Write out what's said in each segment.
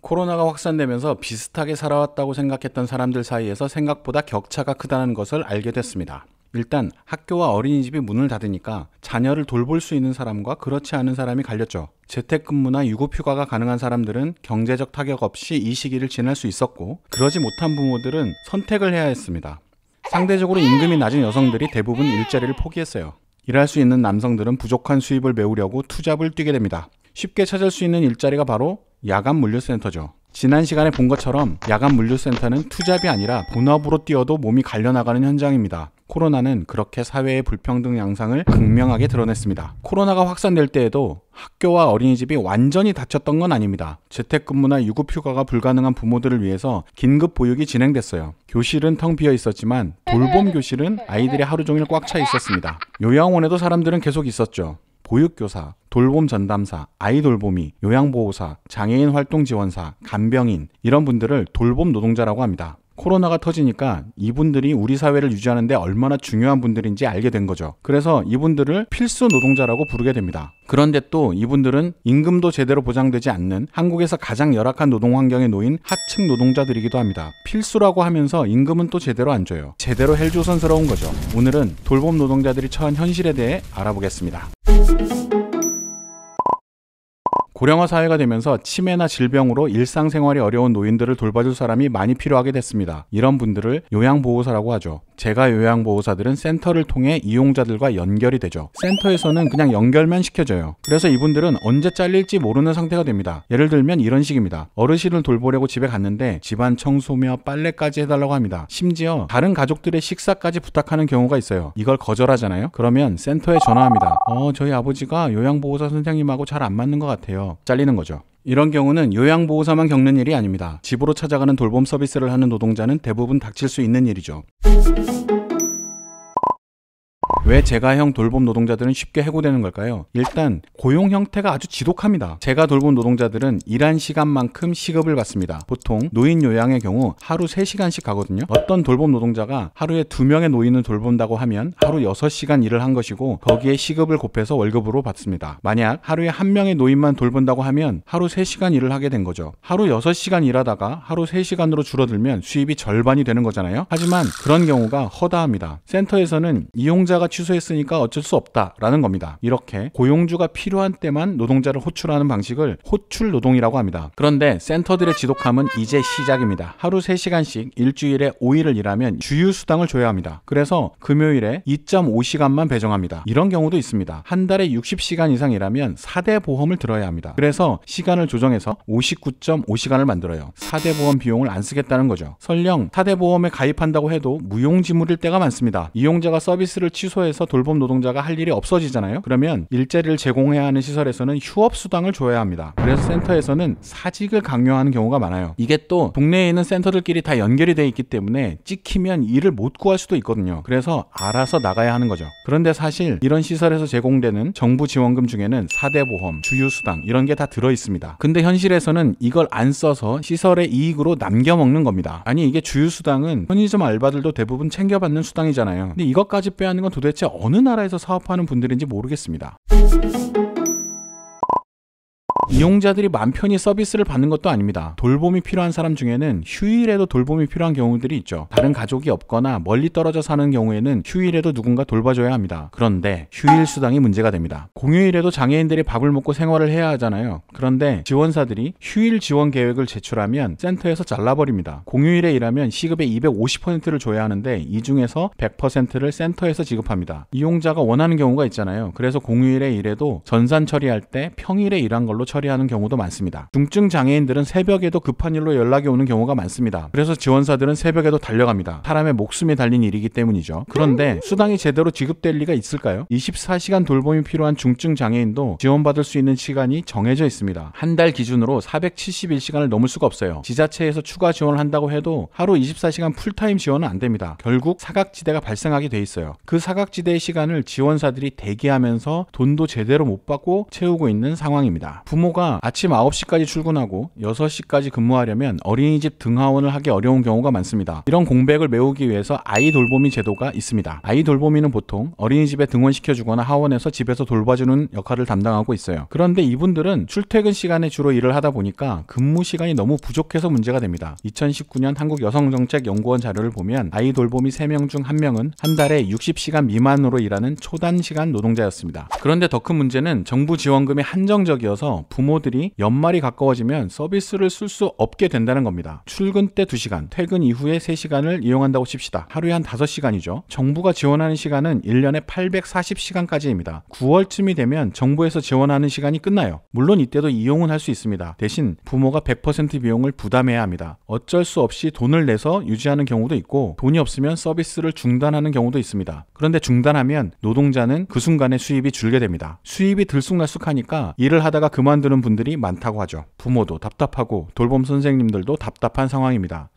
코로나가 확산되면서 비슷하게 살아왔다고 생각했던 사람들 사이에서 생각보다 격차가 크다는 것을 알게 됐습니다. 일단 학교와 어린이집이 문을 닫으니까 자녀를 돌볼 수 있는 사람과 그렇지 않은 사람이 갈렸죠. 재택근무나 유급휴가가 가능한 사람들은 경제적 타격 없이 이 시기를 지날 수 있었고, 그러지 못한 부모들은 선택을 해야 했습니다. 상대적으로 임금이 낮은 여성들이 대부분 일자리를 포기했어요. 일할 수 있는 남성들은 부족한 수입을 메우려고 투잡을 뛰게 됩니다. 쉽게 찾을 수 있는 일자리가 바로 야간 물류센터죠. 지난 시간에 본 것처럼 야간 물류센터는 투잡이 아니라 본업으로 뛰어도 몸이 갈려나가는 현장입니다. 코로나는 그렇게 사회의 불평등 양상을 극명하게 드러냈습니다. 코로나가 확산될 때에도 학교와 어린이집이 완전히 닫혔던 건 아닙니다. 재택근무나 유급휴가가 불가능한 부모들을 위해서 긴급 보육이 진행됐어요. 교실은 텅 비어 있었지만 돌봄 교실은 아이들이 하루 종일 꽉 차 있었습니다. 요양원에도 사람들은 계속 있었죠. 보육교사, 돌봄 전담사, 아이돌보미, 요양보호사, 장애인 활동 지원사, 간병인, 이런 분들을 돌봄 노동자라고 합니다. 코로나가 터지니까 이분들이 우리 사회를 유지하는 데 얼마나 중요한 분들인지 알게 된 거죠. 그래서 이분들을 필수 노동자라고 부르게 됩니다. 그런데 또 이분들은 임금도 제대로 보장되지 않는 한국에서 가장 열악한 노동 환경에 놓인 하층 노동자들이기도 합니다. 필수라고 하면서 임금은 또 제대로 안 줘요. 제대로 헬조선스러운 거죠. 오늘은 돌봄 노동자들이 처한 현실에 대해 알아보겠습니다. 고령화 사회가 되면서 치매나 질병으로 일상생활이 어려운 노인들을 돌봐줄 사람이 많이 필요하게 됐습니다. 이런 분들을 요양보호사라고 하죠. 제가 요양보호사들은 센터를 통해 이용자들과 연결이 되죠. 센터에서는 그냥 연결만 시켜줘요. 그래서 이분들은 언제 잘릴지 모르는 상태가 됩니다. 예를 들면 이런 식입니다. 어르신을 돌보려고 집에 갔는데 집안 청소며 빨래까지 해달라고 합니다. 심지어 다른 가족들의 식사까지 부탁하는 경우가 있어요. 이걸 거절하잖아요. 그러면 센터에 전화합니다. 저희 아버지가 요양보호사 선생님하고 잘 안 맞는 것 같아요. 잘리는 거죠. 이런 경우는 요양보호사만 겪는 일이 아닙니다. 집으로 찾아가는 돌봄 서비스를 하는 노동자는 대부분 닥칠 수 있는 일이죠. 왜 제가형 돌봄 노동자들은 쉽게 해고되는 걸까요? 일단 고용 형태가 아주 지독합니다. 제가 돌본 노동자들은 일한 시간만큼 시급을 받습니다. 보통 노인 요양의 경우 하루 3시간씩 가거든요. 어떤 돌봄 노동자가 하루에 2명의 노인을 돌본다고 하면 하루 6시간 일을 한 것이고, 거기에 시급을 곱해서 월급으로 받습니다. 만약 하루에 1명의 노인만 돌본다고 하면 하루 3시간 일을 하게 된 거죠. 하루 6시간 일하다가 하루 3시간으로 줄어들면 수입이 절반이 되는 거잖아요. 하지만 그런 경우가 허다합니다. 센터에서는 이용자가 취소했으니까 어쩔 수 없다라는 겁니다. 이렇게 고용주가 필요한 때만 노동자를 호출하는 방식을 호출 노동이라고 합니다. 그런데 센터들의 지독함은 이제 시작입니다. 하루 3시간씩 일주일에 5일을 일하면 주휴수당을 줘야 합니다. 그래서 금요일에 2.5시간만 배정합니다. 이런 경우도 있습니다. 한 달에 60시간 이상 일하면 4대 보험을 들어야 합니다. 그래서 시간을 조정해서 59.5시간을 만들어요. 4대 보험 비용을 안 쓰겠다는 거죠. 설령 4대 보험에 가입한다고 해도 무용지물일 때가 많습니다. 이용자가 서비스를 취소해서 돌봄 노동자가 할 일이 없어지잖아요. 그러면 일자리를 제공해야 하는 시설에서는 휴업수당을 줘야 합니다. 그래서 센터에서는 사직을 강요하는 경우가 많아요. 이게 또 동네에 있는 센터들끼리 다 연결이 돼 있기 때문에 찍히면 일을 못 구할 수도 있거든요. 그래서 알아서 나가야 하는 거죠. 그런데 사실 이런 시설에서 제공되는 정부 지원금 중에는 4대 보험, 주휴수당 이런 게 다 들어있습니다. 근데 현실에서는 이걸 안 써서 시설의 이익으로 남겨먹는 겁니다. 아니, 이게 주휴수당은 편의점 알바들도 대부분 챙겨받는 수당이잖아요. 근데 이것까지 빼앗는 건 도대체 어느 나라에서 사업하는 분들인지 모르겠습니다. 이용자들이 맘 편히 서비스를 받는 것도 아닙니다. 돌봄이 필요한 사람 중에는 휴일에도 돌봄이 필요한 경우들이 있죠. 다른 가족이 없거나 멀리 떨어져 사는 경우에는 휴일에도 누군가 돌봐줘야 합니다. 그런데 휴일 수당이 문제가 됩니다. 공휴일에도 장애인들이 밥을 먹고 생활을 해야 하잖아요. 그런데 지원사들이 휴일 지원 계획을 제출하면 센터에서 잘라버립니다. 공휴일에 일하면 시급의 250%를 줘야 하는데 이 중에서 100%를 센터에서 지급합니다. 이용자가 원하는 경우가 있잖아요. 그래서 공휴일에 일해도 전산 처리할 때 평일에 일한 걸로 처리하는 경우도 많습니다. 중증 장애인들은 새벽에도 급한 일로 연락이 오는 경우가 많습니다. 그래서 지원사들은 새벽에도 달려갑니다. 사람의 목숨이 달린 일이기 때문이죠. 그런데 수당이 제대로 지급될 리가 있을까요? 24시간 돌봄이 필요한 중증 장애인도 지원받을 수 있는 시간이 정해져 있습니다. 한 달 기준으로 471시간을 넘을 수가 없어요. 지자체에서 추가 지원을 한다고 해도 하루 24시간 풀타임 지원은 안 됩니다. 결국 사각지대가 발생하게 돼 있어요. 그 사각지대의 시간을 지원사들이 대기하면서 돈도 제대로 못 받고 채우고 있는 상황입니다. 부모 부모가 아침 9시까지 출근하고 6시까지 근무하려면 어린이집 등하원을 하기 어려운 경우가 많습니다. 이런 공백을 메우기 위해서 아이 돌보미 제도가 있습니다. 아이 돌보미는 보통 어린이집에 등원시켜주거나 하원에서 집에서 돌봐주는 역할을 담당하고 있어요. 그런데 이분들은 출퇴근 시간에 주로 일을 하다 보니까 근무 시간이 너무 부족해서 문제가 됩니다. 2019년 한국여성정책연구원 자료를 보면 아이 돌보미 3명 중 1명은 한 달에 60시간 미만으로 일하는 초단시간 노동자였습니다. 그런데 더 큰 문제는 정부 지원금이 한정적이어서 부모들이 연말이 가까워지면 서비스를 쓸 수 없게 된다는 겁니다. 출근 때 2시간, 퇴근 이후에 3시간을 이용한다고 칩시다. 하루에 한 5시간이죠. 정부가 지원하는 시간은 1년에 840시간까지입니다. 9월쯤이 되면 정부에서 지원하는 시간이 끝나요. 물론 이때도 이용은 할 수 있습니다. 대신 부모가 100% 비용을 부담해야 합니다. 어쩔 수 없이 돈을 내서 유지하는 경우도 있고 돈이 없으면 서비스를 중단하는 경우도 있습니다. 그런데 중단하면 노동자는 그 순간에 수입이 줄게 됩니다. 수입이 들쑥날쑥하니까 일을 하다가 그만두는 분들이 많다고 하죠. 부모도 답답하고 돌봄 선생님들도 답답한 상황입니다.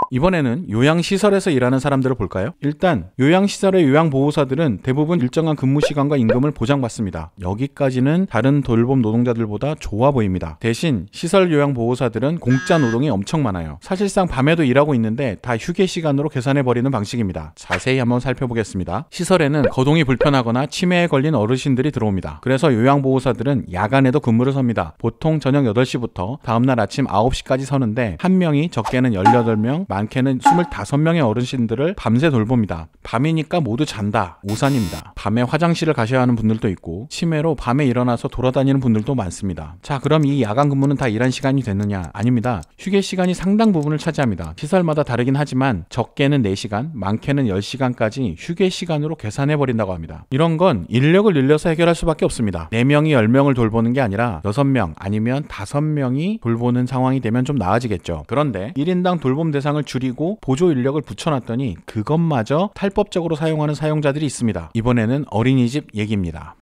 이번에는 요양시설에서 일하는 사람들을 볼까요? 일단 요양시설의 요양보호사들은 대부분 일정한 근무시간과 임금을 보장받습니다. 여기까지는 다른 돌봄 노동자들보다 좋아 보입니다. 대신 시설 요양보호사들은 공짜 노동이 엄청 많아요. 사실상 밤에도 일하고 있는데 다 휴게시간으로 계산해버리는 방식입니다. 자세히 한번 살펴보겠습니다. 시설에는 거동이 불편하거나 치매에 걸린 어르신들이 들어옵니다. 그래서 요양보호사들은 야간에도 근무를 섭니다. 보통 저녁 8시부터 다음날 아침 9시까지 서는데 한 명이 적게는 18명, 많게는 25명의 어르신들을 밤새 돌봅니다. 밤이니까 모두 잔다. 오산입니다. 밤에 화장실을 가셔야 하는 분들도 있고 치매로 밤에 일어나서 돌아다니는 분들도 많습니다. 자, 그럼 이 야간 근무는 다 일한 시간이 됐느냐? 아닙니다. 휴게 시간이 상당 부분을 차지합니다. 시설마다 다르긴 하지만 적게는 4시간, 많게는 10시간까지 휴게 시간으로 계산해버린다고 합니다. 이런 건 인력을 늘려서 해결할 수밖에 없습니다. 4명이 10명을 돌보는 게 아니라 6명 아니면 5명이 돌보는 상황이 되면 좀 나아지겠죠. 그런데 1인당 돌봄 대상을 줄이고 보조 인력을 붙여놨더니 그것마저 탈법적으로 사용하는 사용자들이 있습니다. 이번에는 어린이집 얘기입니다.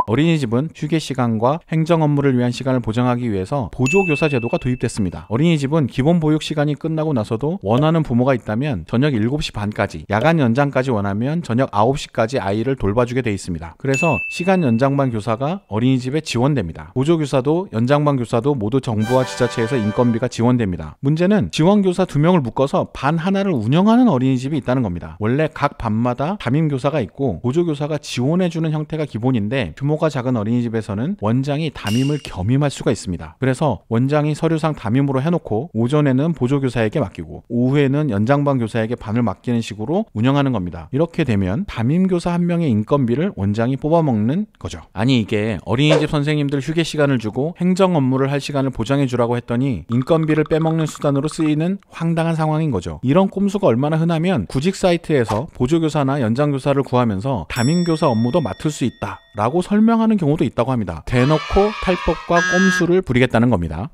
어린이집은 휴게 시간과 행정 업무를 위한 시간을 보장하기 위해서 보조교사 제도가 도입됐습니다. 어린이집은 기본 보육 시간이 끝나고 나서도 원하는 부모가 있다면 저녁 7시 반까지, 야간 연장까지 원하면 저녁 9시까지 아이를 돌봐주게 돼 있습니다. 그래서 시간 연장반 교사가 어린이집에 지원됩니다. 보조교사도 연장반 교사도 모두 정부와 지자체에서 인건비가 지원됩니다. 문제는 지원교사 2명을 묶어서 반 하나를 운영하는 어린이집이 있다는 겁니다. 원래 각 반마다 담임교사가 있고 보조교사가 지원해주는 형태가 기본인데 규모가 작은 어린이집에서는 원장이 담임을 겸임할 수가 있습니다. 그래서 원장이 서류상 담임으로 해놓고 오전에는 보조교사에게 맡기고 오후에는 연장반 교사에게 반을 맡기는 식으로 운영하는 겁니다. 이렇게 되면 담임교사 한 명의 인건비를 원장이 뽑아먹는 거죠. 아니 이게 어린이집 선생님들 휴게 시간을 주고 행정 업무를 할 시간을 보장해 주라고 했더니 인건비를 빼먹는 수단으로 쓰이는 황당한 상황인 거죠. 이런 꼼수가 얼마나 흔하면 구직 사이트에서 보조교사나 연장교사를 구하면서 담임교사 업무도 맡을 수 있다 라고 설명하는 경우도 있다고 합니다. 대놓고 탈법과 꼼수를 부리겠다는 겁니다.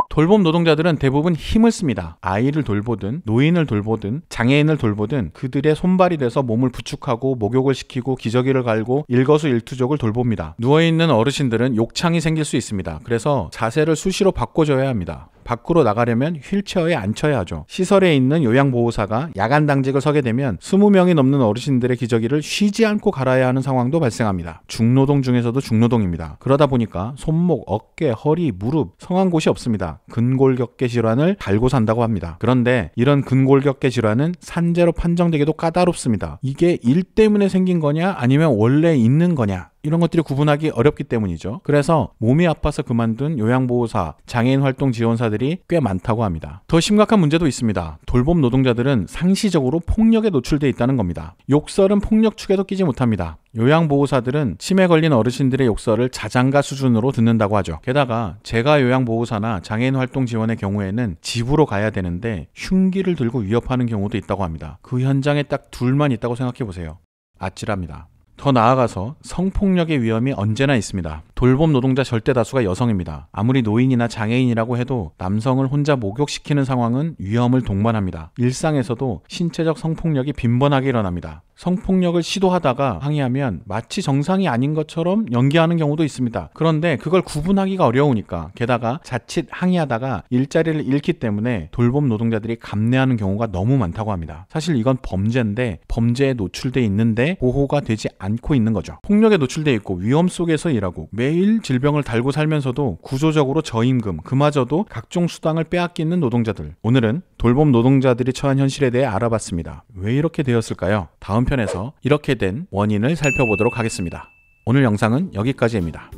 돌봄 노동자들은 대부분 힘을 씁니다. 아이를 돌보든 노인을 돌보든 장애인을 돌보든 그들의 손발이 돼서 몸을 부축하고 목욕을 시키고 기저귀를 갈고 일거수일투족을 돌봅니다. 누워있는 어르신들은 욕창이 생길 수 있습니다. 그래서 자세를 수시로 바꿔줘야 합니다. 밖으로 나가려면 휠체어에 앉혀야 하죠. 시설에 있는 요양보호사가 야간 당직을 서게 되면 20명이 넘는 어르신들의 기저귀를 쉬지 않고 갈아야 하는 상황도 발생합니다. 중노동 중에서도 중노동입니다. 그러다 보니까 손목, 어깨, 허리, 무릎, 성한 곳이 없습니다. 근골격계 질환을 달고 산다고 합니다. 그런데 이런 근골격계 질환은 산재로 판정되기도 까다롭습니다. 이게 일 때문에 생긴 거냐 아니면 원래 있는 거냐 이런 것들이 구분하기 어렵기 때문이죠. 그래서 몸이 아파서 그만둔 요양보호사, 장애인 활동 지원사들이 꽤 많다고 합니다. 더 심각한 문제도 있습니다. 돌봄 노동자들은 상시적으로 폭력에 노출돼 있다는 겁니다. 욕설은 폭력 축에도 끼지 못합니다. 요양보호사들은 치매 걸린 어르신들의 욕설을 자장가 수준으로 듣는다고 하죠. 게다가 제가 요양보호사나 장애인 활동 지원의 경우에는 집으로 가야 되는데 흉기를 들고 위협하는 경우도 있다고 합니다. 그 현장에 딱 둘만 있다고 생각해보세요. 아찔합니다. 더 나아가서 성폭력의 위험이 언제나 있습니다. 돌봄 노동자 절대 다수가 여성입니다. 아무리 노인이나 장애인이라고 해도 남성을 혼자 목욕시키는 상황은 위험을 동반합니다. 일상에서도 신체적 성폭력이 빈번하게 일어납니다. 성폭력을 시도하다가 항의하면 마치 정상이 아닌 것처럼 연기하는 경우도 있습니다. 그런데 그걸 구분하기가 어려우니까, 게다가 자칫 항의하다가 일자리를 잃기 때문에 돌봄 노동자들이 감내하는 경우가 너무 많다고 합니다. 사실 이건 범죄인데 범죄에 노출돼 있는데 보호가 되지 않고 있는 거죠. 폭력에 노출돼 있고 위험 속에서 일하고 매일 질병을 달고 살면서도 구조적으로 저임금, 그마저도 각종 수당을 빼앗기는 노동자들. 오늘은 돌봄 노동자들이 처한 현실에 대해 알아봤습니다. 왜 이렇게 되었을까요? 다음 편에서 이렇게 된 원인을 살펴보도록 하겠습니다. 오늘 영상은 여기까지입니다.